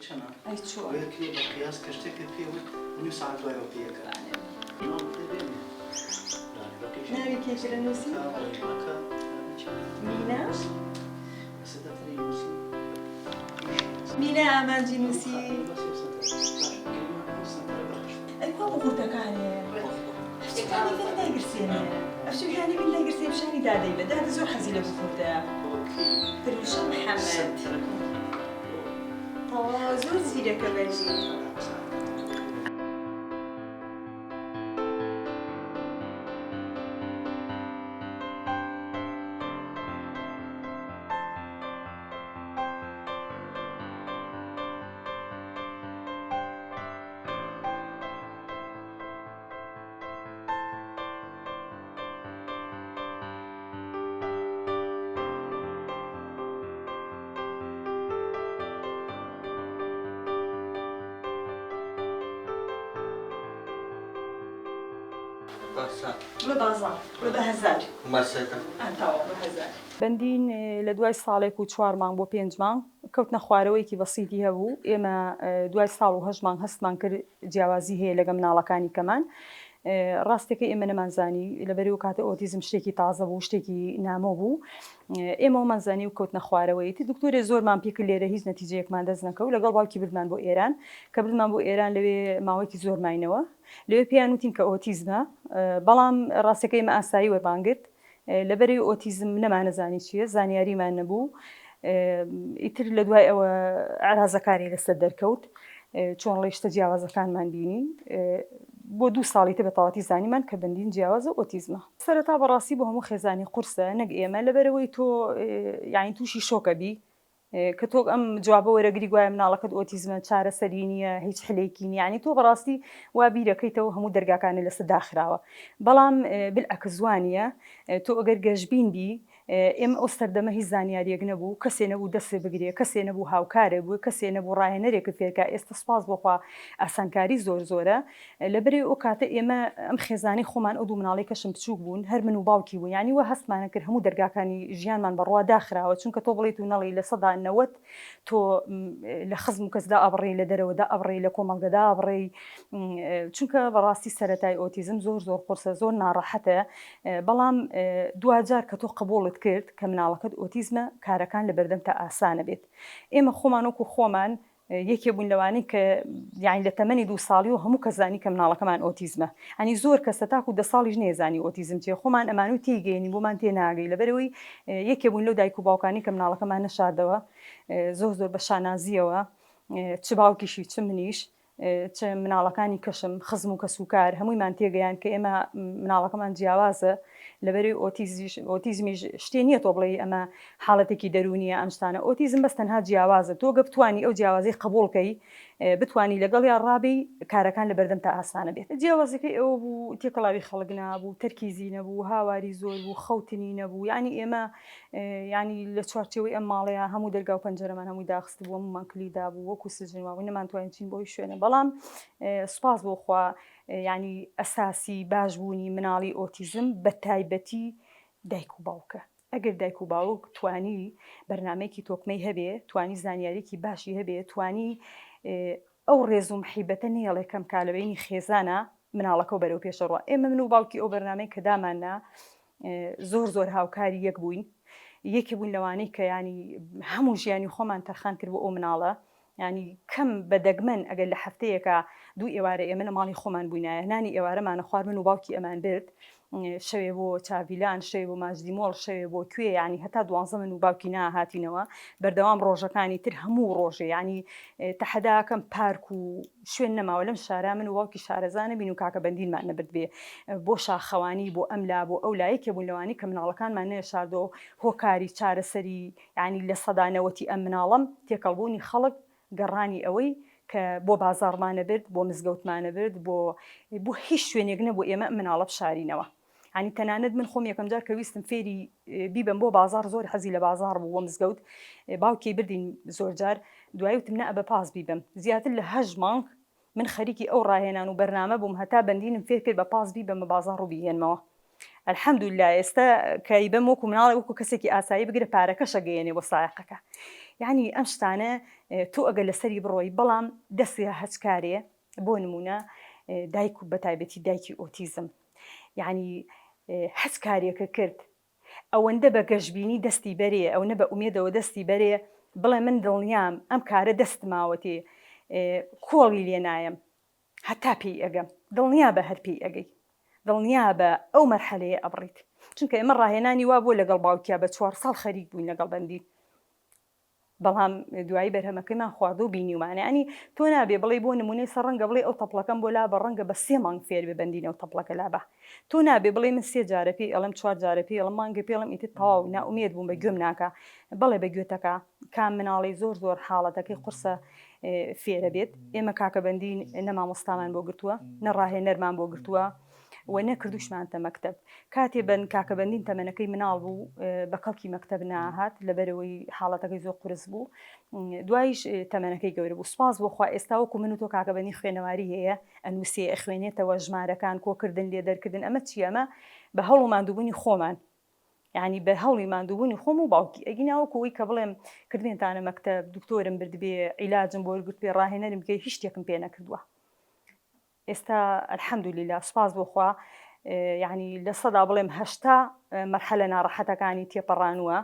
چەنە؟ ئەی چووە وەیەکی بە قیاس کە شتێکت پێوت نوێ ساعت دوایەوە پێیەکە. ناوی کێشرە نووسی؟ مینا؟ مینا ئامانجی نووسی؟ ئەی وا بۆ قورتەکانێ شتەکانی بن نایگرسێنێ ئەفشویانی بن نایگرسێ پیشانی دادەیبە دادە زۆر حەزی لە بخورتەیە دروشە محەممەد تەوا زۆر زیرەکە بەرزی بەندین لە دوای ساڵێک و 4 مانگ بۆ 5 مانگ کەوتنە خوارەوەیەکی بەسیطی هەبوو ئێمە دوای ساڵ و 8 مانگ هەستمان کرد جیاوازی هەیە لەگە مناڵەکانی کەمان ڕاستەکەی ئێمە نەمانزانی لەبەرەوە کاتە ئۆتیزم شتێکی تازە بوو شتێکی نامۆ بوو ئێمە ومانزانی و کەوتنە خوارەوەیەتی دکتۆرێ زۆرمان پێکرد لێرە هیچ نەتیجەیەکمان دەست نەکەوت لەگەڵ باوکی بردمان بۆ ئێران کە بردمان بۆ ئێران لەوێ ماوەیەکی زۆر ماینەوە لەوێ پێیان وتین کە ئۆتیزمە بەڵام ڕاستەکەی ئێمە ئاسایی وەربانگرت لەبەرەوەی ئۆتیزم نەمانەزانی چییە زانیاریمان نەبوو ئیتر لە دوای ئەوە ئارازەکاری لەسەر دەرکەوت چۆن ڕێشتە جیاوازەکانمان بینی بۆ 2 ساڵی تر بە تەواتی زانیمان کە بەندین جیاوازە ئۆتیزمە سەرەتا بەڕاستی بۆ هەموو خێزانی قورسە نەک ئێمە لەبەرەوەی تۆ یعنی تووشی شۆکە بی کە تۆ ئەم جوابە وەرەگری گوایە مناڵەکەت ئۆتیزمە چارەسەری نییە هیچ حلێکی نییە یعنی تۆ بەڕاستی وا بیرەکەیتەوە هەموو دەرگاکانی لەسەر داخراوە بەڵام بالعەکس وانە تۆ ئەگەر گەشبین بی ئێمە ئەو سەردەمە هیچ زانیاریەک نەبوو کەسێ نەبوو دەستێ بگرێ کەسێ نەبوو هاوکارێ بوو کەسێ نەبوو ڕاهێنەرێکت فێرکە ئێستا سپاس بۆخوا ئاسانکاری زۆرە لەبەرێ ئەو کاتە ئێمە ئەم خێزانی خۆمان ئەو دوو مناڵی کەشم بچووک بوون هەر من و باوکی بوو یعنی وە هەستمانە کرد هەموو دەرگاکانی ژیانمان بەڕوا داخراوە چونکە تۆ بڵێیت و نەڵی لە سەدا 90 تۆ لە خزم و کەسدا ئەبڕێ لە دەرەوەدا ئەبڕێ لە کۆمەڵگەدا ئەبڕێ چونکە بەڕاستی سەرەتای ئۆتیزم زۆر قورسە زۆر ناڕەحەتە بەڵام دوجار کە تۆ قبوڵت کرد کە مناڵەکەت ئۆتیزمە کارەکان لە بەردەم تا ئاسانە بێت ئێمە خۆمان وەکو خۆمان یەکێ بوون لەوانەی کە یعنی لە تەمەنی 2 ساڵی و هەموو کەزانی کە مناڵەکەمان ئۆتیزمە ئەنی زۆر کەسە تاکو 10 ساڵیش نێزانی ئۆتیزم چێ خۆمان ئەمان و تێگەێنی بۆمان تێناگەی لەبەرەوەی یەکێ بوون لەو دایک و باوکانی کە مناڵەکەمان نەشاردەوە زۆر بە شانازیەوە چ باوکیشی چ منیش چ مناڵەکانی کەشم خزم و کەسوکار هەموویمان تێگەیان کە ئێمە مناڵەکەمان جیاوازە لەبەری ئۆتیزمیش شتێ نییە تۆ بڵێ ئەمە حاڵەتێکی دەرونیە ئەم شتانە ئۆتیزم بەس تەنها جیاوازە تۆ گە بتوانی ئەو جیاوازەی قبوڵکەی بتوانی لەگەڵ یا ڕابی کارەکان لە بەردەم تا ئاسانە بێت جیاوازەکەی ئەوە بوو تێکەڵاوی خەڵک نابوو تەرکیزی نەبوو هاواری زۆر بوو خەوتنی نەبوو یعنی ئێمە ینی لە چوارچێوەی ئەم ماڵەیە هەموو دەرگا و پەنجەرەمان هەمووی داخست بووە هەموومان کلیدا بوو وەکو سجنواوی نەمانتوانین چین بۆی شوێنە بەڵام سوپاس بۆخوا ینی ئەساسی باشبوونی مناڵی ئۆتیزم بە تایبەتی دایک و باوکە ئەگەر دایک و باوک توانی بەرنمەیەکی تۆکمەی هەبێ توانی زانیاریکی باشی هەبێ توانی ئەو ڕێز و محیبەتە نێڵێ کەم کالەبینی خێزانە مناڵەکە و بەرەو پێشەڕوە ئێمە من و باوکی ئەو بەرنمەی کە داماننا زۆر هاوکاری یەک بووین یەکێ بوون لەوانەی کە ینی هەموو ژیانی خۆمان تەرخان کرد بۆ ئەو مناڵە ینی کەم بەدەگمەن ئەگەر لە هەفتەیەکە 2 ئێوارە ئێمە لە ماڵی خۆمان بووینایە نانی ئێوارەمانە خوار من و باوکی ئەمان برد شەوێ بۆ چاڤیلان شەوێ بۆ ماجدیمۆڵ شەوێ بۆ کوێ ینی هەتا 12 من و باوکی ناهاتینەوە بەردەوام ڕۆژەکانی تر هەموو ڕۆژێ ینی تەحەداکەم پارک و شوێن نەماوە لەم شارە من و باوکی شارەزانە بین و کاکە بەندینمان نەبرد بێ بۆ شاخەوانی بۆ ئەملا بۆ ئەو لایەکێ بوون لەوانی کە مناڵەکانمان نێشاردەوە هۆکاری چارەسەری ینی لە سەدانەوەتی ئەم مناڵم تێکەڵبوونی خەڵک گەڕانی ئەوەی کە بۆ بازاڕمانە برد بۆ مزگەوتمانە برد بۆ هیچ شوێنێک نەبوو ئێمە مناڵە بشارینەوە ینی تەنانەت من خۆم یەکەم جار کە ویستم فێری بیبم بۆ بازار زۆر حەزی لە بازار بوو بۆ مزگەوت باوکی بردین زۆر جار دوایی وتم نە ئەبە پاس بیبم زیاتر لە 8 مانگ من خەریکی ئەو ڕاهێنان و بەرنامە بووم هەتا بەندینم فێر کرد بە پاس بیبم بە بازار و بیهێنمەوە الحەمدوللا ئێستا کەیبەم وەکو مناڵی وەکو کەسێکی ئاسایی بگرە پارەکەشە گەیەنێ بۆ سایقەکە یعنی ئەم شتانە تۆ ئەگە لەسەری بڕۆی بەڵام دەستی هەچکارێ بۆ نمونە دایک و بەتایبەتی دایکی ئۆتیزم یعنی هەچ کارێکە کرد ئەوەندە بە گەشتبینی دەستی بەرێ ئەو نە بە ئومێدەوە دەستی بەرێ بڵێ من دڵنیام ئەم کارە دەستماوەتێ کۆڵی لێ نایەم هەتا پێی ئەگەم دڵنیا بە هەر پێی ئەگەی دڵنیا بە ئەو مەرحەلەیە ئەبڕیت چونکە ئێمە ڕاهێنانی وا بۆ لەگەڵ باوکیا بە 4 ساڵ خەریک بووین لەگەڵ بەندی بەڵام دوایی بەرهەمەکەیمان خواردە و بینیومانە ینی تۆ نابێ بڵێ بۆ نمونەی سەر ڕەنگە بڵێ ئەو تەپڵەکەم بۆ لا بە ڕەنگە بە 3 مانگ فێر ببەندینە و تەپڵەکە لا بە تۆ نابێ بڵێ من 3 جارە پێی ئەڵم 4 جارە پێی ئەڵم مانگە پێڵم ئیتر تەواو ناومێد بووم بە گوێم ناکە بەڵێ بە گوێتەکە کام مناڵی زۆر حاڵەتەکەی قورسە فێرە بێت ئێمە کاکەبەندی نە مامۆستامان بۆ گرتووە نە ڕاهێنەرمان بۆ گرتووە و نەکردوشمانتە مەکتب کاتێ بن کاکەبەندین تەمەنەکەی مناڵ بوو بە کەڵکی مەکتب ناهات لەبەرەوەی حاڵەتەکەی زۆر قورس بوو دوایش تەمەنەکەی گەورە بوو سپاس بۆخوا ئێستا وەکو من و تۆ کاکەبەندی خوێنەواری هەیە ئەنووسێ ئەخوێنێتەوە ژمارەکان کۆکردن لێ دەرکردن ئەمە چی ئەمە بە هەوڵ و ماندووبوونی خۆمان یعنی بە هەوڵی ماندووبوونی خۆم و باوکی ئەگیناوەکەوەی کە بڵێم کردوێنتانە مەکتب دکتۆرم بردبێ عیلاجم بۆ وەرگرت پێ ڕاهێنەرم بکەی هیچ شتێکم پێ نەکردووە ئێستا الحەمدولیلا سپاس بۆخوا یعنی لە سەدا بڵێم 80 مەرحەلە ناڕەحەتەکانی تێپەڕانووە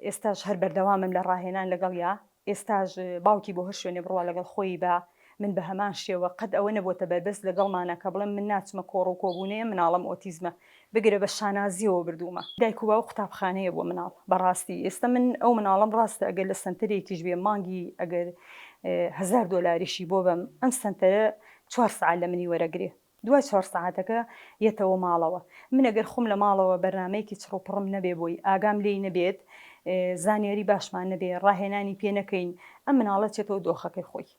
ئێستاش هەر بەردەوامم لە ڕاهێنان لەگەڵیا ئێستاش باوکی بۆ هەر شوێنێ بڕوا لەگەڵ خۆی بە من بە هەمان شێوە قەت ئەوە نەبووتە بەربەست لەگەڵمانە کە بڵێم من ناچمە کۆڕ و کۆبوونەیە مناڵم ئۆتیزمە بگرە بە شانازیەوە بردوومە دایک و باو قوتابخانەیە بۆ مناڵ بەڕاستی ئێستا من ئەو مناڵم ڕاستە ئەگەر لە سنتەرێکیش بێ مانگی ئەگەر 1000 دۆلاریشی بۆ بەم ئەم سنتەرە 4 ساعت لە منی وەرەگرێ دوای 4 ساعتەکە یەتەوە ماڵەوە من ئەگەر خۆم لە ماڵەوە بەرنامەیەکی چڕۆپڕم نەبێ بۆی ئاگام لێی نەبێت زانیاری باشمان نەبێ ڕاهێنانی پێ نەکەین ئەم مناڵە چێتەوە دۆخەکەی خۆی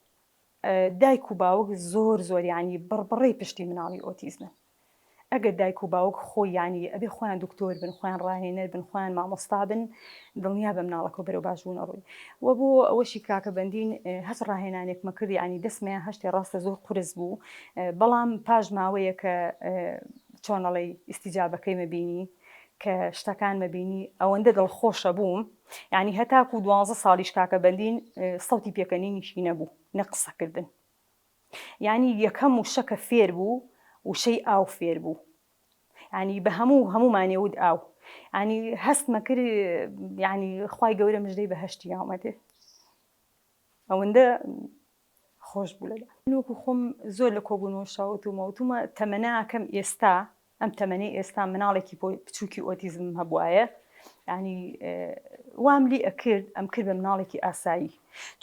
دایک و باوک زۆر یعنی بڕبڕی پشتی مناڵی ئۆتیزمە ئەگەر دایک و باوک خۆی یعنی ئەبێ خۆیان دکتۆر بن خۆیان ڕاهێنەر بن خۆیان مامۆستا بن دڵنیا بە مناڵەکە بەرەو باشبوون ئەڕۆی وە بۆ ئەوەشی کاکەبەندین هەست ڕاهێنانێکمە کرد ینی دەستمیان هەشتی ڕاستە زۆر قورس بوو بەڵام پاش ماوەیە کە چۆنەڵی ئیستیجابەکەی مەبینی کە شتەکان مەبینی ئەوەندە دڵخۆشە بووم یعنی هەتاکو 12 ساڵیش کاکەبەندین سەوتی پێکەنینیشی نەبوو نە قسەکردن یعنی یەکەم وشەکە فێر بوو وشەی ئاو فێر بوو ینی بە هەمومانێود ئاو ینی هەستمە کرد ینی خوای گەورە مژدەی بەهەشتی یاومەدێ ئەوەندە خۆش بوو لەلا وەکو خۆم زۆر لە کۆبوونەوە شاوتومە تەمەناکەم ئێستا ئەم تەمەنەی ئێستا مناڵێکی بچووکی ئۆتیزم هەبوایە ینی وام لێ ئەکرد ئەم کرد بە مناڵێکی ئاسایی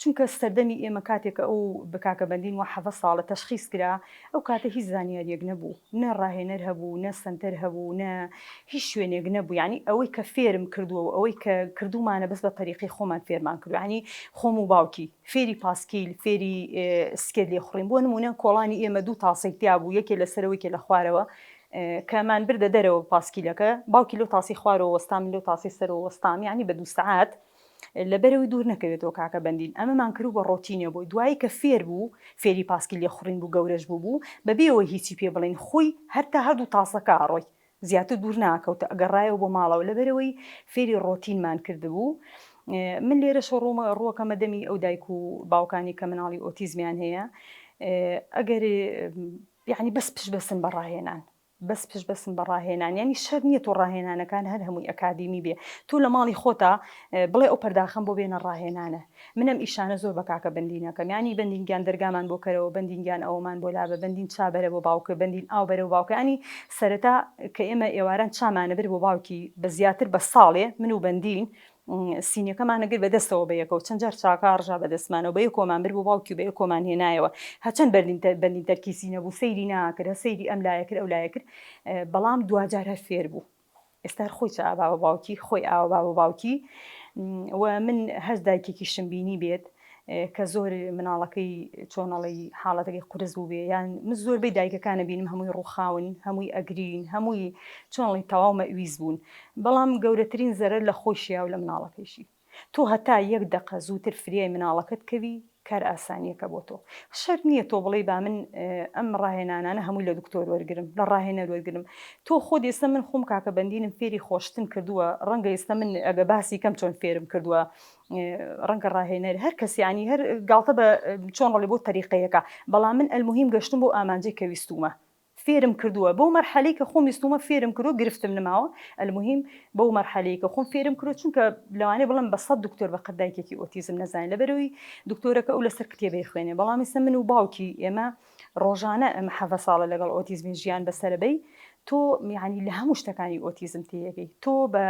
چونکە سەردەمی ئێمە کاتێکە ئەو بە کاکەبەندین وە 7 ساڵە تەشخیص کرا ئەو کاتە هیچ زانیاریەک نەبوو نە ڕاهێنەر هەبوو نە سنتەر هەبوو نە هیچ شوێنێک نەبوو ینی ئەوەی کە فێرم کردووە ئەوەی کە کردومانە بەس بە طریقی خۆمان فێرمان کردو ینی خۆم و باوکی فێری پاسکیل فێری سکێت لێ خوڕین بۆ نمونە کۆڵانی ئێمە 2 تاسەی تیا بوو یەکێ لەسەرەوەیکێ لە خوارەوە کەمان بردە دەرەوە پاسکیلەکە باوکی لەو تاسی خوارەوە وەستام لەو تاسی سەرەوە وەستام یعنی بە 2 سعات لەبەرەوەی دوور نەکەوێتەوە کاکەبەندین ئەمەمان کرد بە ڕۆتینە بۆی دوایی کە فێر بوو فێری پاسکیل لێ خوڕین بوو گەورەش بوو بەبێەوە هیچی پێ بڵین خۆی هەرتا هەردوو تاسەکە ئاڕۆی زیاتر دوور ناکەوتە ئەگەڕایەوە بۆ ماڵەوە لەبەرەوەی فێری ڕۆتینمان کردبوو من لێرە ڕووەکەمە دەمی ئەو دایک و باوکانی کە مناڵی ئۆتیزمیان هەیە ئەگەر یعنی بەس پشت بەسن بە ڕاهێنان بەس پشت بەسن بە ڕاهێنان ینی شەر نییە تۆ ڕاهێنانەکان هەر هەمووی ئەکادیمی بێ تۆ لە ماڵی خۆتا بڵێ ئەو پەرداخەم بۆ بێنە ڕاهێنانە منم ئیشانە زۆر بە کاکەبەندینەکەم ینی بەندینگیان دەرگامان بۆ کەرەوە بەندینگیان ئەومان بۆ لابە بەندین چابەرە بۆ باوکە بەندین ئاو بەرە و باوکە ینی سەرەتا کە ئێمە ئێواران چامانە بر بۆ باوکی بە زیاتر بە ساڵێ من و بەندین سینیەکەمانەگر بەدەستەوە بە یەکەوە چەند جار چاکە ڕژا بەدەستمانەوە بە یەکۆمان بر بۆ باوکی بە یەکۆمان هێنایەوە هەچەند بەندین تەرکیسی نەبوو سەیری ناکرد سەیری ئەم لایە کرد ئەو لایە کرد بەڵام دوجار هەر فێر بوو ئێستا خۆی چاوا بە باوکی خۆی ئاوا بە باوکی و من هەست دایکێکیشم بینی بێت کە زۆر مناڵەکەی چۆنەڵی حاڵەتەکەی قورس بوو بێ یان من زۆربەی دایکەکانە بینم هەمووی ڕووخاون هەمووی ئەگرین هەمووی چۆنڵی تەواو مەویز بوون بەڵام گەورەترین زەرەر لە خۆشییا و لە مناڵەکەیشی تۆ هەتا 1 دقە زووتر فریای مناڵەکەت کەوی کار ئاسانیەکە بۆ تۆ شەرت نییە تۆ بڵێ با من ئەم ڕاهێنانانە هەمووی لە دکتۆر وەرگرم لە ڕاهێنەر وەرگرم تۆ خۆت ئێستا من خۆم کاکە بەندینم فێری خۆشتن کردووە ڕەنگە ئێستا من ئەگە باسی کەم چۆن فێرم کردووە ڕەنگە ڕاهێنەر هەر کەسیانی هەر گاڵتە بە چۆن ڕڵێ بۆ تەریقەیەەکە بەڵام من ئەلموهیم گەشتم بۆ ئامانجەی کە ویستومە فێرم کردووە بەو مەرحەلەی کە خۆم ویستومە فێرم کردو گرفتم نماوە ئەلموهیم بەو مەرحەلەی کە خۆم فێرم کردو چونکە لەوانەیە بڵێم بە 100 دکتۆر بە قەدایکێکی ئۆتیزم نەزانێت لەبەرەوەی دکتۆرەکە ئەو لەسەر کتێبەی خوێنێ بەڵام ئێستا من و باوکی ئێمە ڕۆژانە ئەمە 7 ساڵە لەگەڵ ئۆتیزمی ژیان بەسەرەبەی تۆ یعنی لە هەموو شتەکانی ئۆتیزم تێیەکەی تۆ بە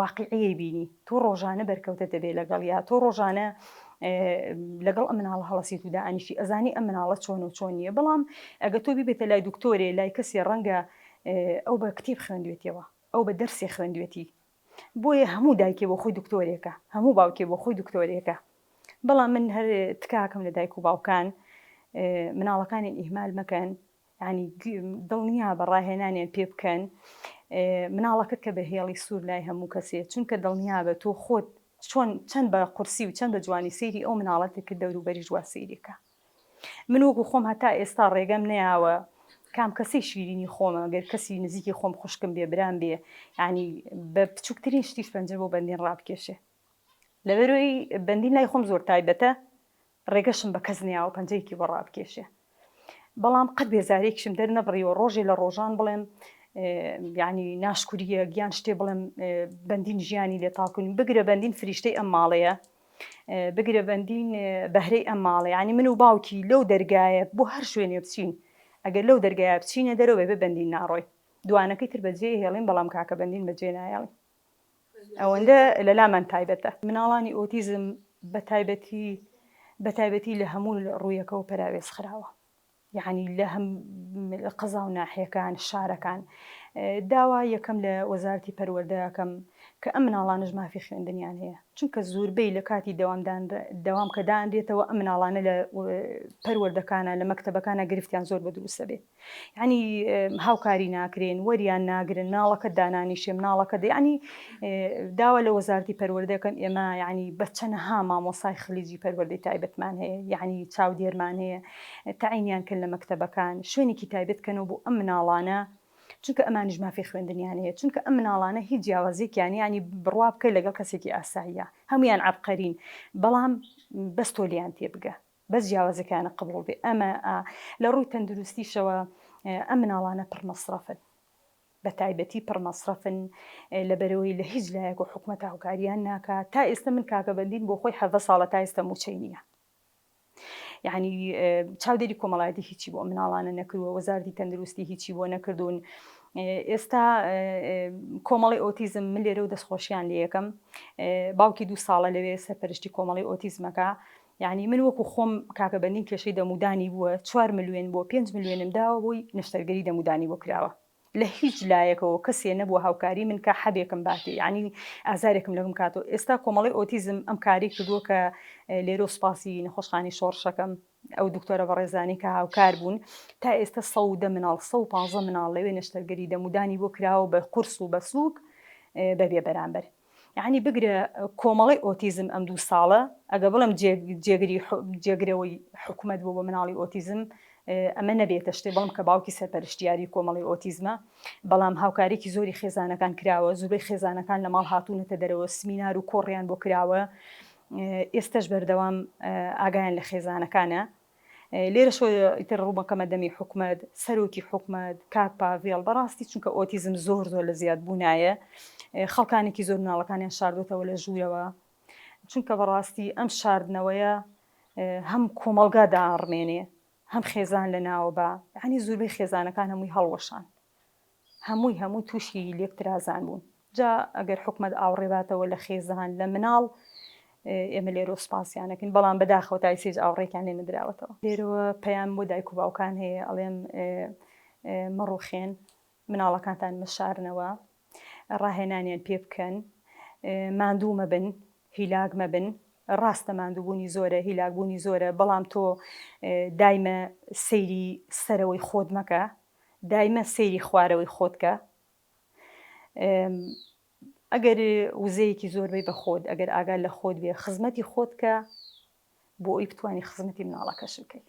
واقعیەی بینی تۆ ڕۆژانە بەرکەوتە دەبێت لەگەڵ یا تۆ ڕۆژانە لەگەڵ ئەم مناڵە هەڵەسیت و دائانیشی ئەزانی ئەم مناڵە چۆن و چۆن نییە بەڵام ئەگە تۆ بیبێتە لای دکتۆرێ لای کەسی ڕەنگە ئەو بە کتێب خوێندوێتەوە ئەو بە دەرسێ خوێندوێتی بۆیە هەموو دایکێ بۆ خۆی دکتۆرێکە هەموو باوکێ بۆ خۆی دکتۆرێکە بەڵام من هەر تکاکەم لە دایک و باوکان مناڵەکانیان ئیهمال مەکەن ینی دڵنیا بە ڕاهێنانیان پێ بکەن مناڵەکەت کە بە هێڵی سوور لای هەموو کەسێ چونکە دڵنیا بە تۆ خۆت چەند بە قورسی و چەند بە جوانی سەیری ئەو مناڵەتێکە دەوروبەری جوا سەیرێکە من وەکو خۆم هەتا ئێستا ڕێگەم نەیاوە کام کەسی شیرینی خۆمە گەر کەسی نزیکی خۆم خوشکم بێ برام بێ ینی بە بچووکترین شتیش پەنجە بۆ بەندین ڕابکێشێ لەبەرەوەی بەندین لای خۆم زۆر تایبەتە ڕێگەشم بە کەس نیا و پەنجەیەکی بۆ ڕابکێشێ بەڵام قەت بێزارێکشم دەرنەبڕیەوە ڕۆژێ لە ڕۆژان بڵێم یعنی ناشکوریە گیان شتێ بڵێم بەندین ژیانی لێ تاکوین بگرە بەندین فریشتەی ئەم ماڵەیە بگرە بەندین بەهرەی ئەم ماڵێ ینی من و باوکی لەو دەرگایە بۆ هەر شوێنێ بچین ئەگەر لەو دەرگایە بچینە دەرەوە بێ بەندین ناڕۆی دوانەکەی تر بەجێ هێڵین بەڵام کاکە بەندین بەجێ نایڵین ئەوەندە لە لامان تایبەتە مناڵانی ئۆتیزم بە تایبەتی لە هەموو ڕوویەکە و پەراوێز خراوە یعنی لە هەم قەزا و ناحیەکان شارەکان داوا یەکەم لە وەزارەتی پەروەردەکەم کە ئەم مناڵانش مافی خوێندنیان هەیە چونکە زۆربەی لە کاتی دەوام کە دانرێتەوە ئەم مناڵانە لە پەروەردەکانە لە مەکتەبەکانە گرفتیان زۆر بە دروستە بێت ینی هاوکاری ناکرێن وەریان ناگرن مناڵەکە دانانیشێ مناڵەکە ینی داوا لە وەزارەتی پەروەردەکەم ئێمە ینی بە چەندەها مامۆسای خلیجی پەروەردەی تایبەتمان هەیە یعنی چاودێرمان هەیە تەعینیان کرد لە مەکتەبەکان شوێنێکی تایبەتکەنەوە بۆ ئەم مناڵانە چونکە ئەمانیش مافی خوێندنیان هەیە چونکە ئەم مناڵانە هیچ جیاوازێکیان ینی بڕوا بکەی لەگەڵ کەسێکی ئاساییە هەمویان عەبقەرین بەڵام بەس تۆ لیان تێبگە بەس جیاوازەکانە قبوڵ بێ ئەمە لە ڕووی تەندروستیشەوە ئەم مناڵانە پڕمەسرەفن بە تایبەتی پڕمەسرەفن لەبەرەوەی لە هیچ لایەک و حکومەت هاوکاریان ناکات تا ئێستا من کاکە بەندین بۆ خۆی 7 ساڵە تا ئێستا موچەی نییە یعنی چاودێری کۆمەڵایەتی هیچی بۆ مناڵانە نەکردووە وەزارەتی تەندروستی هیچی بۆ نەکردوون ئێستا کۆمەڵی ئۆتیزم من لێرە و دەستخۆشیان لێ یەکەم باوکی 2 ساڵە لەوێ سەرپەرشتی کۆمەڵی ئۆتیزمەکە یعنی من وەکو خۆم کاکە بەندین کێشەی دەمودانی بووە 4 ملیۆن بۆ 5 ملیۆنم داوە بۆی نەشتەرگەری دەمودانی بۆ کراوە لە هیچ لایەکەوە کەسێ نەبووە هاوکاری من کە حەبێکم باتێ یعنی ئازارێکم لەگەم کاتەوە ئێستا کۆمەڵی ئۆتیزم ئەم کاری کردووە کە لێرە سوپاسی نەخۆشخانەی شۆڕشەکەم ئەو دکتۆرە بەڕێزانی کە هاوکار بوون تا ئێستا 110 مناڵ 115 مناڵ لەوێ نەشتەرگەری دەمودانی بۆ کراوە بە قورس و بە سووک بەبێ بەرامبەر یعنی بگرە کۆمەڵی ئۆتیزم ئەم 2 ساڵە ئەگە بڵم جێگرەوەی حکوومەت بۆ بە مناڵی ئۆتیزم ئەمە نەبێتە شتێ بەڵام کە باوکی سەرپەرشتیاری کۆمەڵی ئۆتیزمە بەڵام هاوکارێکی زۆری خێزانەکان کراوە زۆربەی خێزانەکان لە ماڵ هاتوونەتە دەرەوە سمینار و کۆڕیان بۆ کراوە ئێستش بەردەوام ئاگایان لە خێزانەکانە لێرە شۆ ئیتر ڕووبەکەمە دەمی حکوومەت سەرۆکی حکوومەت کاک پاڤێڵ بەڕاستی چونکە ئۆتیزم زۆر لە زیاد بوونایە خەڵکانێکی زۆر مناڵەکانیان شاردوتەوە لە ژوورەوە چونکە بەڕاستی ئەم شاردنەوەیە هەم کۆمەڵگا داڕمێنێ هەم خێزان لە ناوە بە یعنی زۆربەی خێزانەکان هەمووی هەڵوەشان هەمووی تووشی لێکترازان بوون جا ئەگەر حکوومەت ئاوڕێباتەوە لە خێزان لە مناڵ ئێمە لێرە سوپاسیانەکەین بەڵام بەداخەوە تا سێج ئاوڕێکیان لێ نەدراوەتەوە لێرەوە پەیام بۆ دایک و باوکان هەیە ئەڵێم مەڕوخێن مناڵەکانتان مەشارنەوە ڕاهێنانیان پێ بکەن ماندوو مەبن هیلاک مەبن ڕاستە ماندووبوونی زۆرە هیلاکبوونی زۆرە بەڵام تۆ دایمە سەیری سەرەوەی خۆت مەکە دایمە سەیری خوارەوەی خۆتکە ئەگەر وزەیەکی زۆربەی بە خۆت ئەگەر ئاگال لە خۆت بێ خزمەتی خۆتکە بۆ ئەوی بتوانانی خزمەتی مناڵەکەش بکەیت.